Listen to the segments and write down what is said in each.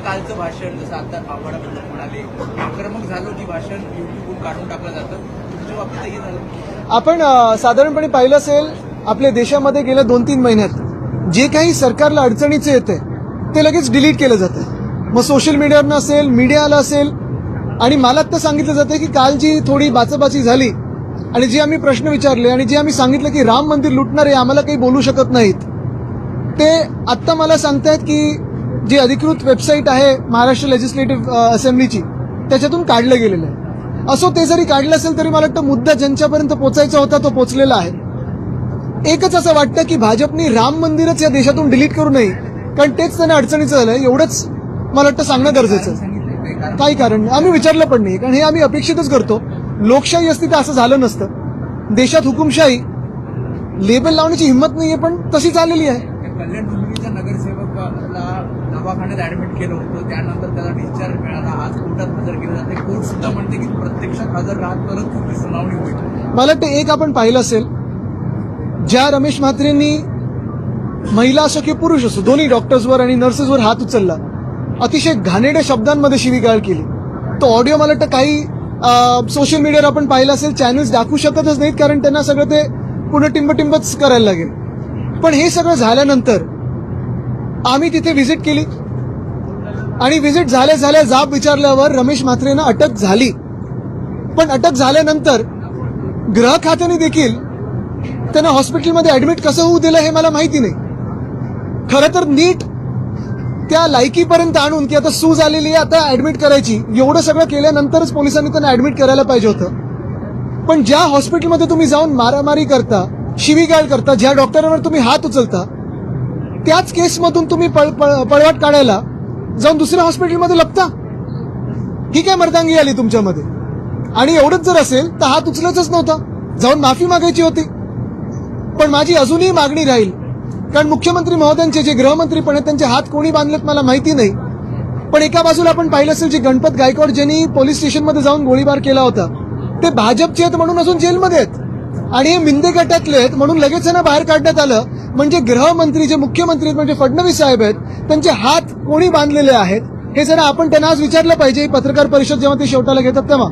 कालचं भाषण जसं आता आव्हाडाबद्दल म्हणाले, आक्रमक झालं की भाषण युट्यूबवरून काढून टाकलं जातं, तुमच्या बाबतीत हे झालं? आपण साधारणपणे पाहिलं असेल आपल्या देशामध्ये गेल्या 2-3 महिन्यात जे काही सरकारला अडचणीचं येते ते लगेच डिलीट केलं जातं. मग सोशल मीडियावरनं असेल, मीडियाला असेल, आणि मला तर सांगितलं जातं की काल जी थोडी बाचाबाची झाली आणि जे आम्ही प्रश्न विचारले आणि जे आम्ही सांगितलं की राम मंदिर लुटणारे आम्हाला काही बोलू शकत नाहीत, ते आत्ता मला सांगतायत की जी अधिकृत वेबसाईट आहे महाराष्ट्र लेजिस्लेटिव्ह असेंब्लीची त्याच्यातून काढलं गेलेलं आहे. असो, ते जरी काढलं असेल तरी मला वाटतं मुद्दा ज्यांच्यापर्यंत पोचायचा होता तो पोचलेला आहे. एकच असं वाटतं की भाजपनी राम मंदिरच या देशातून डिलीट करू नये, कारण तेच त्यांना अडचणीचं झालंय. एवढंच मला वाटतं सांगणं गरजेचं आहे. काही कारण नाही, आम्ही विचारलं पण नाही, कारण हे आम्ही अपेक्षितच करतो. लोकशाही असती तर असं झालं नसतं. देशात हुकुमशाही लेबल लावण्याची हिंमत नाहीये, पण तशी चाललेली आहे. कल्याण डोंबिवलीच्या नगरसेवकाला दवाखान्यात ऍडमिट केलं होतं, त्यानंतर त्याला डिस्चार्ज मिळाला, आज कोर्टात हजर केलं जाते. कोर्ट सुद्धा म्हणते की प्रत्यक्षात हजर राहत तरच तुमची सुनावणी होईल. मला वाटतं एक आपण पाहिलं असेल, ज्या रमेश म्हात्रेंनी महिला असो की पुरुष असो दोन्ही डॉक्टर्सवर आणि नर्सेसवर हात उचलला, अतिशय घाणेरड्या शब्दांमध्ये शिवीगाळ केली, तो ऑडिओ मला वाटतं काही सोशल मीडियावर आपण पाहिलं असेल, चॅनल्स दाखवू शकतच नाहीत, कारण त्यांना सगळं ते पुन्हा टिंबटिंबच करायला लागेल. पण हे सगळं झाल्यानंतर आम्ही तिथे व्हिजिट केली आणि व्हिजिट झाल्या जाब विचारल्यावर रमेश म्हात्रेंना अटक झाली. पण अटक झाल्यानंतर गृह खात्याने देखील त्यांना हॉस्पिटलमध्ये ऍडमिट कसं होऊ दिलं हे मला माहिती नाही. खरं तर नीट त्या लायकीपर्यंत आणून की आता सूज आलेली आहे, आता ऍडमिट करायची, एवढं सगळं केल्यानंतरच पोलिसांनी त्यांना ऍडमिट करायला पाहिजे होतं. पण ज्या हॉस्पिटलमध्ये तुम्ही जाऊन मारामारी करता, शिवीगाळ करता, ज्या डॉक्टरांवर तुम्ही हात उचलता, त्याच केसमधून तुम्ही पळवाट काढायला जाऊन दुसऱ्या हॉस्पिटलमध्ये लपता, ही काय मर्दांगी आली तुमच्यामध्ये? आणि एवढंच जर असेल तर हात उचलायचंच नव्हता, जाऊन माफी मागायची होती. पण माझी अजूनही मागणी राहील, कारण मुख्यमंत्री महोदयांचे जे गृहमंत्री पण आहेत त्यांचे हात कोणी बांधलेत मला माहिती नाही. पण एका बाजूला आपण पाहिलं असेल, जे गणपत गायकवाड ज्यांनी पोलीस स्टेशनमध्ये जाऊन गोळीबार केला होता ते भाजपचे आहेत म्हणून अजून जेलमध्ये आहेत, आणि हे मिंदे गटातले आहेत म्हणून लगेच त्यांना बाहेर काढण्यात आलं. म्हणजे गृहमंत्री जे मुख्यमंत्री आहेत म्हणजे फडणवीस साहेब आहेत, त्यांचे हात कोणी बांधलेले आहेत हे जरा आपण त्यांना आज विचारलं पाहिजे पत्रकार परिषद जेव्हा ते शेवटाला घेतात तेव्हा.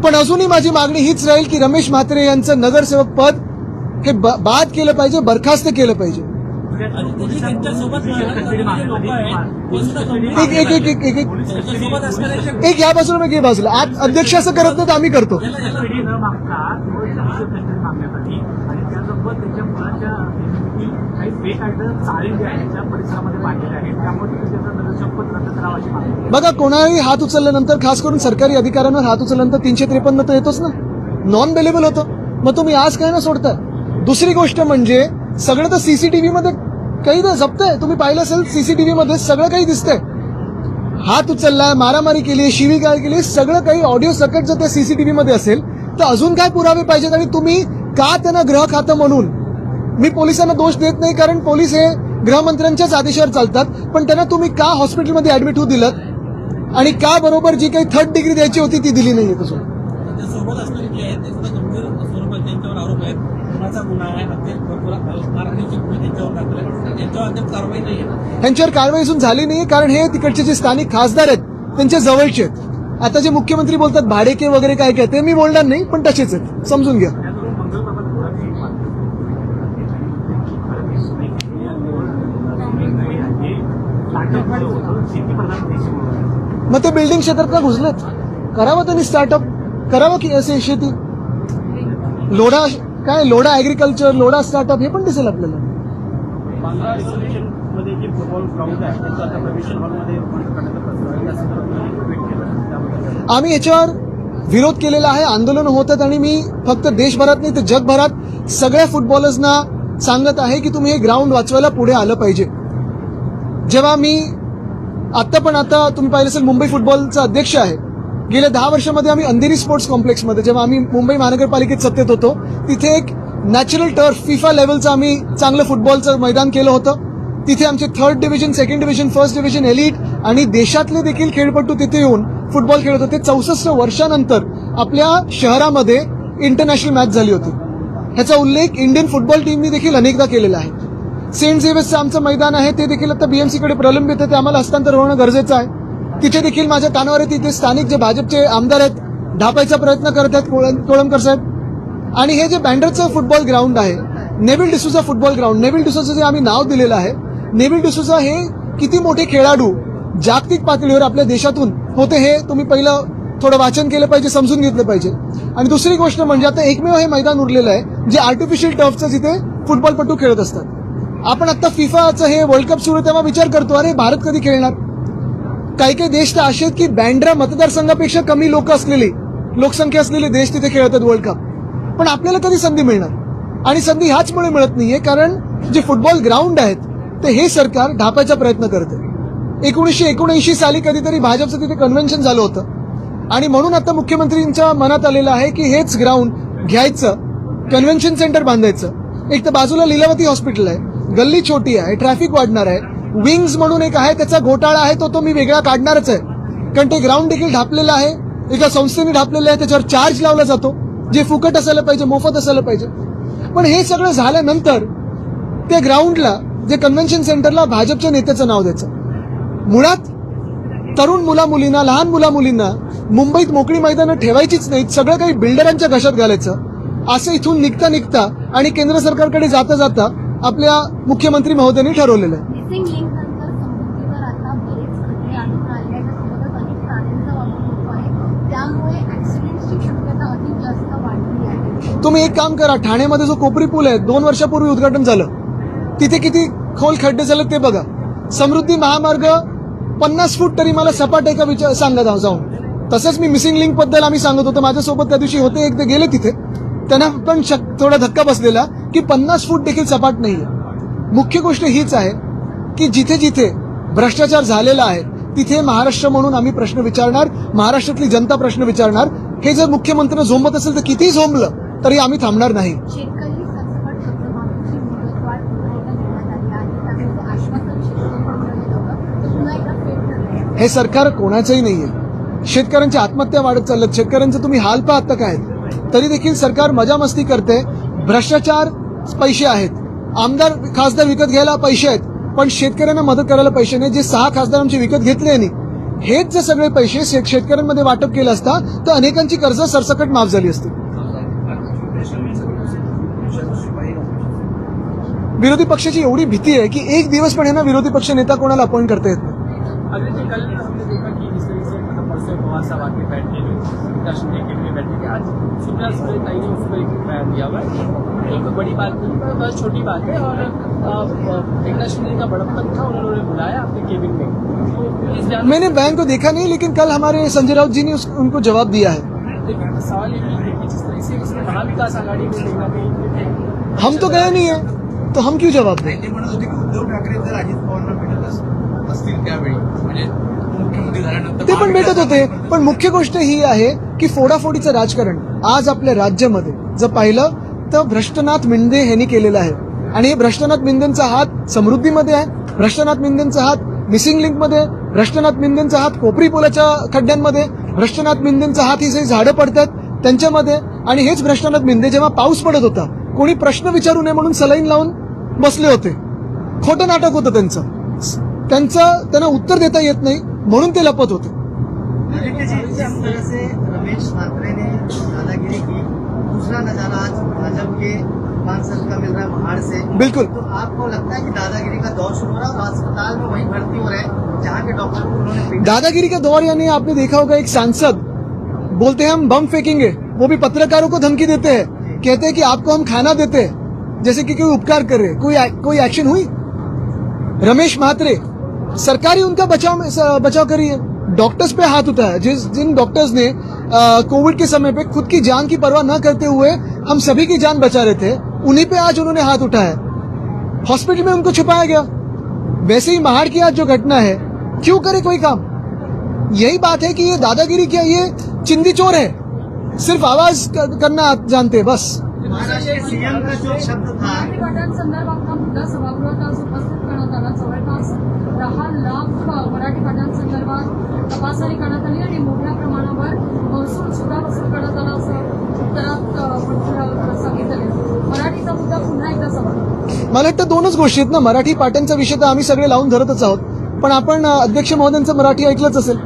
पण अजूनही माझी मागणी हीच राहील की रमेश म्हात्रे यांचं नगरसेवक पद हे बाद केलं पाहिजे, बरखास्त केलं पाहिजे. एक या बाजूला एक बाजूला आज अध्यक्ष असं करत नाही तर आम्ही करतो. बघा, कोणाही हात उचलल्यानंतर, खास करून सरकारी अधिकाऱ्यांवर हात उचलल्यानंतर 353 तर येतोच ना, नॉन बेलेबल होतं. मग तुम्ही आज काय ना सोडताय. दुसरी गोष्ट म्हणजे सगळं तर सीसीटीव्ही मध्ये काही ना जपतंय, तुम्ही पाहिलं असेल सीसीटीव्ही मध्ये सगळं काही दिसतंय. हात उचललाय, मारामारी केली, शिवीगाळ केली, सगळं काही ऑडिओ सकट जर त्या सीसीटीव्ही मध्ये असेल तर अजून काय पुरावे पाहिजेत? आणि तुम्ही का त्यांना गृह खातं म्हणून, मी पोलिसांना दोष देत नाही कारण पोलीस हे गृहमंत्र्यांच्याच आदेशावर चालतात, पण त्यांना तुम्ही का हॉस्पिटलमध्ये ऍडमिट होऊ दिलं आणि का बरोबर जी काही 3rd डिग्री द्यायची होती ती दिली नाहीये? तसं त्यांच्यावर कारवाई अजून झाली नाही, कारण हे तिकडचे जे स्थानिक खासदार आहेत त्यांच्या जवळचे आहेत. आता जे मुख्यमंत्री बोलतात भाडेके वगैरे काय काय, ते मी बोलणार नाही, पण तसेच आहेत, समजून घ्या. मग ते बिल्डिंग क्षेत्रात का घुसलेत? करावं त्यांनी स्टार्टअप, करावं की असे शेती, लोढा काय, लोढा ऍग्रिकल्चर, लोढा स्टार्टअप, हे पण दिसेल आपल्याला. आम्ही याच्यावर विरोध केलेला आहे, आंदोलन होत आहेत, आणि मी फक्त देशभरात नाही तर जगभरात सगळ्या फुटबॉलर्सना सांगत आहे की तुम्ही हे ग्राउंड वाचवायला पुढे आलं पाहिजे. जेव्हा मी आता तुम्ही पाहिलं असेल मुंबई फुटबॉलचा अध्यक्ष आहे, गेल्या 10 वर्षामध्ये आम्ही अंधेरी स्पोर्ट्स कॉम्प्लेक्समध्ये, जेव्हा आम्ही मुंबई महानगरपालिकेत सत्तेत होतो, तिथे एक नॅचरल टर्फ फिफा लेवलचं आम्ही चांगलं फुटबॉलचं मैदान केलं होतं. तिथे आमचे 3rd division, 2nd division, 1st division, elite आणि देशातले देखील खेळपट्टू तिथे येऊन फुटबॉल खेळत होते. 64 वर्षानंतर आपल्या शहरामध्ये इंटरनॅशनल मॅच झाली होती. ह्याचा उल्लेख इंडियन फुटबॉल टीमनी देखील अनेकदा केलेला आहे. सेंट झेवियर्सचं आमचं मैदान आहे ते देखील आता बीएमसीकडे प्रलंबित आहे, ते आम्हाला हस्तांतर होणं गरजेचं आहे. तिथे देखील माझ्या कानावर आहे, तिथे स्थानिक जे भाजपचे आमदार आहेत ढापायचा प्रयत्न करत आहेत कोळंबकर साहेब. आणि हे जे बँड्राचं फुटबॉल ग्राउंड आहे, Neville D'Souza football ground, Neville D'Souza जे आम्ही नाव दिलेलं आहे, नेव्हिल डिसूजा हे किती मोठे खेळाडू जागतिक पातळीवर आपल्या देशातून होते हे तुम्ही पहिलं थोडं वाचन केलं पाहिजे, समजून घेतलं पाहिजे. आणि दुसरी गोष्ट म्हणजे आता एकमेव हे मैदान उरलेलं आहे जे आर्टिफिशियल टर्फचं जिथे फुटबॉलपटू खेळत असतात. आपण आता फिफाचं हे वर्ल्ड कप सुरू तेव्हा विचार करतो अरे भारत कधी खेळणार. काही काही देश तर असे आहेत की बँड्रा मतदारसंघापेक्षा कमी लोकसंख्या असलेले देश तिथे खेळतात वर्ल्ड कप. पण आपल्याला कधी संधी मिळणार. आणि संधी ह्याचमुळे मिळत नाहीये कारण जे फुटबॉल ग्राउंड आहेत ते हे सरकार ढापायचा प्रयत्न करते. 1979 साली कधीतरी भाजपचं तिथे कन्व्हेन्शन झालं होतं आणि म्हणून आता मुख्यमंत्र्यांच्या मनात आलेलं आहे की हेच ग्राउंड घ्यायचं, कन्व्हेन्शन सेंटर बांधायचं. एक तर बाजूला लीलावती हॉस्पिटल आहे, गल्ली छोटी आहे, ट्रॅफिक वाढणार आहे. विंग्स म्हणून एक आहे त्याचा घोटाळा आहे, तो मी वेगळा काढणारच आहे कारण ते ग्राउंड देखील ढापलेलं आहे, एका संस्थेने ढापलेलं आहे, त्याच्यावर चार्ज लावला जातो जे फुकट असायला पाहिजे, मोफत असायला पाहिजे. पण हे सगळं झाल्यानंतर त्या ग्राउंडला जे कन्व्हेन्शन सेंटरला भाजपच्या नेत्याचं नाव द्यायचं. मुळात तरुण मुला-मुलींना, लहान मुला-मुलींना मुंबईत मोकळी मैदानं ठेवायचीच नाहीत, सगळं काही बिल्डरांच्या घशात घालायचं. असं इथून निघता आणि केंद्र सरकारकडे जाता आपल्या मुख्यमंत्री महोदयांनी ठरवलेलं आहे. मिसिंग लिंक नंतर समृद्धीवर आता बरेच खटले आणून राहिले आहेत, त्यासोबतच अनेक प्राण्यांचा वापर होतो आहे, त्यामुळे ऍक्सिडेंटची शक्यता अधिक जास्त वाढली आहे. तुम्ही एक काम करा, ठाण्यामध्ये जो कोपरी पूल आहे 2 वर्षापूर्वी उद्घाटन झालं, तिथे किती खोल खड्डे झाले ते बघा. समृद्धी महामार्ग 50 फूट तरी मला सपाट आहे का विचार सांगा जाऊन. तसंच मी मिसिंग लिंक बद्दल आम्ही सांगत होतो, माझ्यासोबत त्या दिवशी होते एक, ते गेले तिथे, त्यांना पण थोडा धक्का बसलेला की 50 फूट देखील सपाट नाहीये. मुख्य गोष्ट हीच आहे की जिथे जिथे भ्रष्टाचार झालेला आहे तिथे महाराष्ट्र म्हणून आम्ही प्रश्न विचारणार, महाराष्ट्रातली जनता प्रश्न विचारणार. हे जर मुख्यमंत्र्यांना झोंबत असेल तर कितीही झोंबलं तरी आम्ही थांबणार नाही. शेतकरी सरसकट कर्जमाफीची मुदतवाढ पुन्हा एकदा देण्यात आली आहे, त्यामुळे आश्वासन शेतकऱ्यांकडे दिलं होतं, तर पुन्हा एकदा फेल ठरलंय. हे सरकार कोणाचंही नाहीये. शेतकऱ्यांच्या आत्महत्या वाढत चालल्यात, शेतकऱ्यांचं तुम्ही हाल पाहत काय, तरी देखील सरकार मजा मस्ती करते. भ्रष्टाचार पैसे आहेत, आमदार खासदार विकत घ्यायला पैसे आहेत, पण शेतकऱ्यांना मदत करायला पैसे नाही. जे 6 खासदार आमचे विकत घेतले यांनी, हेच जे सगळे पैसे शेतकऱ्यांमध्ये वाटप केलं असता तर अनेकांची कर्ज सरसकट माफ झाली असती. विरोधी पक्षाची एवढी भीती आहे की एक दिवस पण यांना विरोधी पक्ष नेता कोणाला अपॉइंट करता येत नाही. अगले जी कल हमने देखा कि इस तरह से मतलब परसों पवार साहब आके बैठे राष्ट्रीय टिकट में बैठे थे, आज सुप्रिया सुले ताई ने उसको एक बयान दिया हुआ है. एक बड़ी बात नहीं पर बहुत छोटी बात है और एकनाथ शिंदे का बड़प्पन था, उन्होंने बुलाया अपने केबिन में. तो इस बयान मैंने बयान को देखा नहीं, लेकिन कल हमारे संजय राउत जी ने उनको जवाब दिया है. लेकिन सवाल ये है कि जिस तरह से उसने महाविकास आघाड़ी में देखा कि हम तो गए नहीं है तो हम क्यों जवाब दें. ते म्हणत होते की उद्धव ठाकरे जर अजित पवारांना भेटत असतील त्यावेळी म्हणजे मुख्यमंत्री झाल्यानंतर ते पण भेटत होते. पण मुख्य गोष्ट ही आहे की फोडाफोडीचं राजकारण आज आपल्या राज्यामध्ये जर पाहिलं तर भ्रष्टनाथ मिंदे यांनी केलेलं आहे. आणि हे भ्रष्टनाथ मिंदेंचा हात समृद्धीमध्ये आहे, भ्रष्टनाथ मिंदेंचा हात मिसिंग लिंकमध्ये, भ्रष्टनाथ मिंदेंचा हात कोपरी पुलाच्या खड्ड्यांमध्ये, भ्रष्टनाथ मिंदेंचा हात ही जे झाडं पडतात त्यांच्यामध्ये. आणि हेच भ्रष्टनाथ मिंदे जेव्हा पाऊस पडत होता कोणी प्रश्न विचारू नये म्हणून सलाईन लावून बसले होते. खोटं नाटक होतं त्यांना उत्तर देता येत नाही म्हणून ते लपत होते. जिस तरह से रमेश म्हात्रे ने दादागिरी की, दूसरा नजारा आज भाजपा के सांसद का मिल रहा है महाड़ से. बिल्कुल. तो आपको लगता है कि दादागिरी का दौर शुरू हो रहा है और अस्पताल में वही भर्ती हो रहे हैं जहाँ के डॉक्टर को उन्होंने दादागिरी का दौर यानी आपने देखा होगा एक सांसद बोलते हैं हम बम फेंकेंगे, वो भी पत्रकारों को धमकी देते हैं, कहते हैं कि आपको हम खाना देते हैं जैसे कि कोई उपकार कर रहे. कोई एक्शन हुई. रमेश म्हात्रे सरकार ही उनका बचाव करी है. डॉक्टर्स पे हाथ उठाया, जिन डॉक्टर्स ने कोविड के समय पे खुद की जान की परवाह न करते हुए हम सभी की जान बचा रहे थे, उन्हीं पे आज उन्होंने हाथ उठाया. हॉस्पिटल में उनको छुपाया गया. वैसे ही महाड़ की आज जो घटना है, क्यों करे कोई काम. यही बात है कि ये दादागिरी क्या, ये चिंदी चोर है, सिर्फ आवाज करना जानते हैं बस. महाराष्ट्र के सीएम का जो शब्द था मराठी भाषांसंदर्भातला मुद्दा सभागृहात आज उपस्थित करण्यात आला. जवळपास 10 लाख मराठी भाषांसंदर्भात तपासणी करण्यात आली आणि मोठ्या प्रमाणावर महसूल सुद्धा वसूल करण्यात आला असं उत्तरात सांगितलं. मराठीचा मुद्दा पुन्हा एकदा सभा मला वाटतं दोनच गोष्टी आहेत ना. मराठी पाट्यांचा विषय तर आम्ही सगळे लावून धरतच आहोत, पण आपण अध्यक्ष महोदयांचं मराठी ऐकलंच असेल.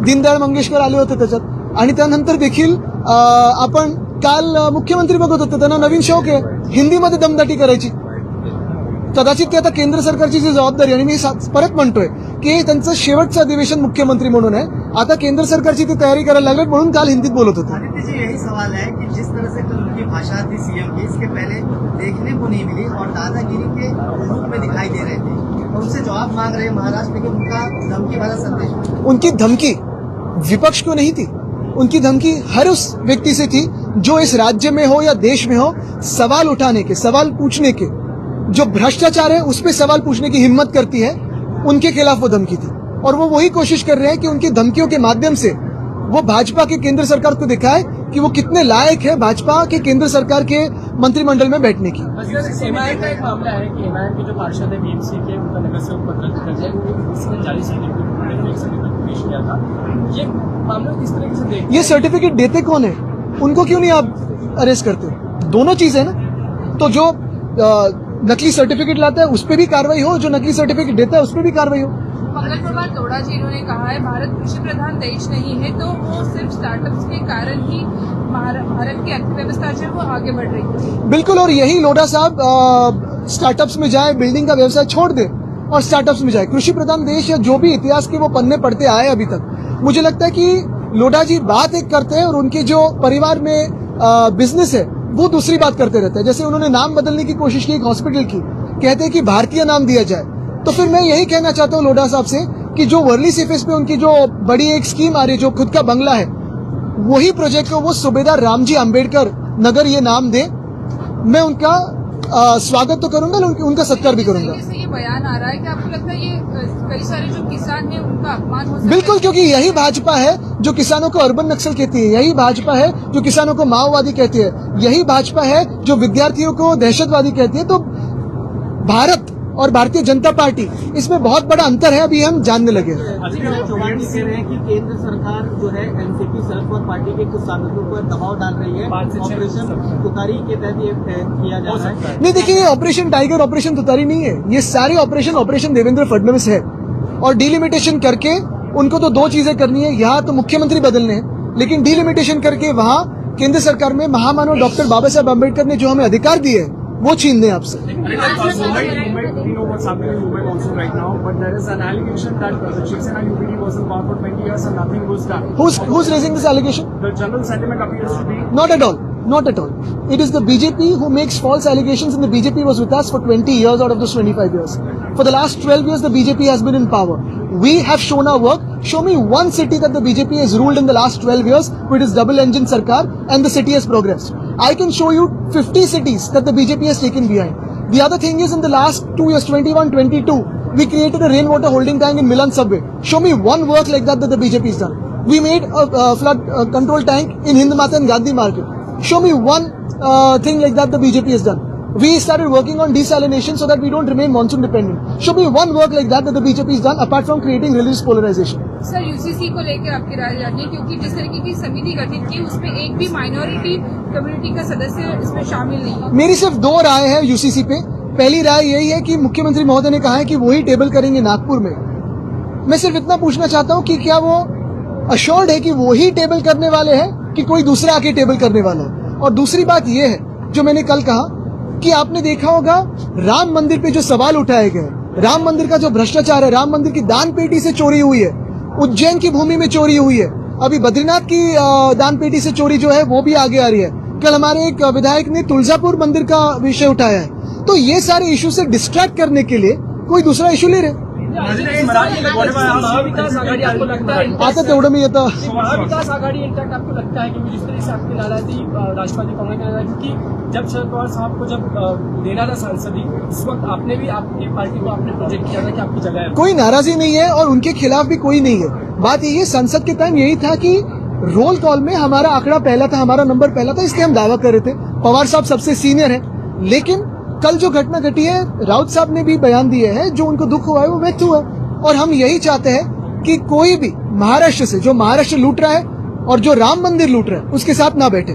दीनदयाळ मंगेशकर आले होते त्याच्यात, आणि त्यानंतर देखील आपण काल मुख्यमंत्री बघत होते, त्यांना नवीन शौक आहे हिंदीमध्ये दमदाटी करायची. कदाचित ते आता केंद्र सरकारची जी जबाबदारी, आणि मी परत म्हणतोय की त्यांचं शेवटचं अधिवेशन मुख्यमंत्री म्हणून आहे, आता केंद्र सरकारची ती तयारी करायला लागलेत, म्हणून काल हिंदीत बोलत होते. आदित्य जी, यही सवाल है कि जिस तरह से कल उनकी भाषा थी सीएम की, इसके पहले देखने को नहीं मिली और दादागिरी के रूप में दिखाई दे रहे थे, और उनसे जवाब मांग रहे हैं महाराष्ट्र, लेकिन उनका धमकी भरा संदेश. उनकी धमकी विपक्ष को नहीं थी, उनकी धमकी हर उस व्यक्ति से थी जो इस राज्य में हो या देश में हो, सवाल उठाने के, सवाल पूछने के, जो भ्रष्टाचार है उस पे सवाल पूछने की हिम्मत करती है, उनके खिलाफ वो धमकी थी. और वो वही कोशिश कर रहे हैं कि उनकी धमकियों के माध्यम से वो भाजपा के केंद्र सरकार को दिखाए कि वो कितने लायक है भाजपा के केंद्र सरकार के मंत्रिमंडल में बैठने की. एमआईएम का एक मामला है कि एमआईएम के जो पार्षद है बीएमसी के, उनका नगर सेवक पद रद्द कर दिया, उसमें 40 सर्टिफिकेट पेश किया था. ये मामला किस तरीके से देखते हैं? ये सर्टिफिकेट देते कौन है, उनको क्यों नहीं आप अरेस्ट करते? दोनों चीज है ना. तो जो नकली सर्टिफिकेट लाता है उस पर भी कार्रवाई हो, जो नकली सर्टिफिकेट देता है उस पर भी कार्रवाई हो. मंगल प्रभात लोढ़ा जी इन्होंने कहा है भारत कृषि प्रधान देश नहीं है, तो वो सिर्फ स्टार्टअप्स के कारण ही भारत की अर्थव्यवस्था जो है वो आगे बढ़ रही है. बिल्कुल, और यही लोढ़ा साहब स्टार्टअप्स में जाए, बिल्डिंग का व्यवसाय छोड़ दे और स्टार्टअप्स में जाए. कृषि प्रधान देश या जो भी इतिहास के वो पन्ने पढ़ते आए अभी तक, मुझे लगता है कि लोढ़ा जी बात एक करते हैं और उनके जो परिवार में बिजनेस है वो दूसरी बात करते रहते हैं. जैसे उन्होंने नाम बदलने की कोशिश की एक हॉस्पिटल की, कहते हैं कि भारतीय नाम दिया जाए. तो फिर मैं यही कहना चाहता हूँ लोढ़ा साहब से कि जो वर्ली सीफेस पे उनकी जो बड़ी एक स्कीम आ रही है, जो खुद का बंगला है, वही प्रोजेक्ट को वो सूबेदार रामजी आम्बेडकर नगर ये नाम दे. मैं उनका स्वागत तो करूंगा, उनका सत्कार भी करूंगा. से ये बयान आ रहा है कि आपको लगता है ये कई सारे जो किसान हैं उनका अपमान हो सकता है? बिल्कुल, क्योंकि यही भाजपा है जो किसानों को अर्बन नक्सल कहती है, यही भाजपा है जो किसानों को माओवादी कहती है, यही भाजपा है जो विद्यार्थियों को दहशतवादी कहती है. तो भारत और भारतीय जनता पार्टी, इसमें बहुत बड़ा अंतर है, अभी हम जानने लगे हैं. अजीत चौहान जी कह रहे हैं कि केंद्र सरकार जो है एनसीपी शरद पवार पार्टी के कुछ सांसदों पर दबाव डाल रही है, ऑपरेशन तुतारी के तहत ये किया जा रहा है. नहीं, देखिए, ये ऑपरेशन टाइगर, ऑपरेशन तुतारी नहीं है. ये सारे ऑपरेशन देवेंद्र फडणवीस है, और डिलिमिटेशन करके उनको तो दो चीजें करनी है. यहाँ तो मुख्यमंत्री बदलने हैं, लेकिन डिलिमिटेशन करके वहाँ केंद्र सरकार में महामानव डॉक्टर बाबा साहब अम्बेडकर ने जो हमें अधिकार दिए वो छीन दें आपसे. What's happening in Mumbai also right now, but there is an allegation that the Shiv Sena UPD was in power for 20 years and nothing was done. Who's raising this allegation? The general sentiment appears to be Not at all. Not at all. It is the BJP who makes false allegations, and the BJP was with us for 20 years out of those 25 years. For the last 12 years, the BJP has been in power. We have shown our work. Show me one city that the BJP has ruled in the last 12 years with its double-engine sarkar and the city has progressed. I can show you 50 cities that the BJP has taken behind. The other thing is, in the last 2 years, 21-22, we created a rainwater holding tank in Milan subway. Show me one work like that the BJP has done. We made a flood control tank in Hindmata and Gandhi Market. Show me one thing like that the BJP has done. We started working on desalination so that we don't remain monsoon dependent. Show me one work like that the BJP has done apart from creating religious polarization. Sir, UCC को लेकर आपकी राय जाननी है, क्योंकि जिस तरीके की समिति गठित की उसमें एक भी माइनॉरिटी कम्युनिटी का सदस्य इसमें शामिल नहीं है. मेरी सिर्फ दो राय है यूसीसी पे. पहली राय यही है कि मुख्यमंत्री महोदय ने कहा है कि वही टेबल करेंगे नागपुर में. मैं सिर्फ इतना पूछना चाहता हूं कि क्या वो अश्योर्ड है कि वही टेबल करने वाले हैं कि कोई दूसरा आके टेबल करने वाला है. और दूसरी बात यह है जो मैंने कल कहा कि आपने देखा होगा राम मंदिर पे जो सवाल उठाए गए, राम मंदिर का जो भ्रष्टाचार है, राम मंदिर की दान पेटी से चोरी हुई है, उज्जैन की भूमि में चोरी हुई है, अभी बद्रीनाथ की दान पेटी से चोरी जो है वो भी आगे आ रही है. कल हमारे एक विधायक ने तुलजापुर मंदिर का विषय उठाया है. तो ये सारे इशू से डिस्ट्रैक्ट करने के लिए कोई दूसरा इशू ले रहे. महाविकास आघाडी आपको लगता है आता तेवढं मी आता महाविकास आघाडी इंटैक्ट आपको लगता है कि जिस तरह से आपकी नाराजगी राष्ट्रवादी कांग्रेस में क्योंकि जब शरद पवार साहब को जब देना था सांसदी, उस वक्त आपने भी आपकी पार्टी को आपने प्रोजेक्ट किया था कि आपकी जगह है. कोई नाराजगी नहीं है और उनके खिलाफ भी कोई नहीं है. बात यही है, संसद के टाइम यही था कि रोल कॉल में हमारा आंकड़ा पहला था, हमारा नंबर पहला था, इसलिए हम दावा कर रहे थे. पवार साहब सबसे सीनियर है, लेकिन कल जो घटना घटी है, राउत साहब ने भी बयान दिए हैं, जो उनको दुख हुआ है वो व्यक्त हुआ. और हम यही चाहते हैं कि कोई भी महाराष्ट्र से जो महाराष्ट्र लूट रहा है और जो राम मंदिर लूट रहा है उसके साथ ना बैठे.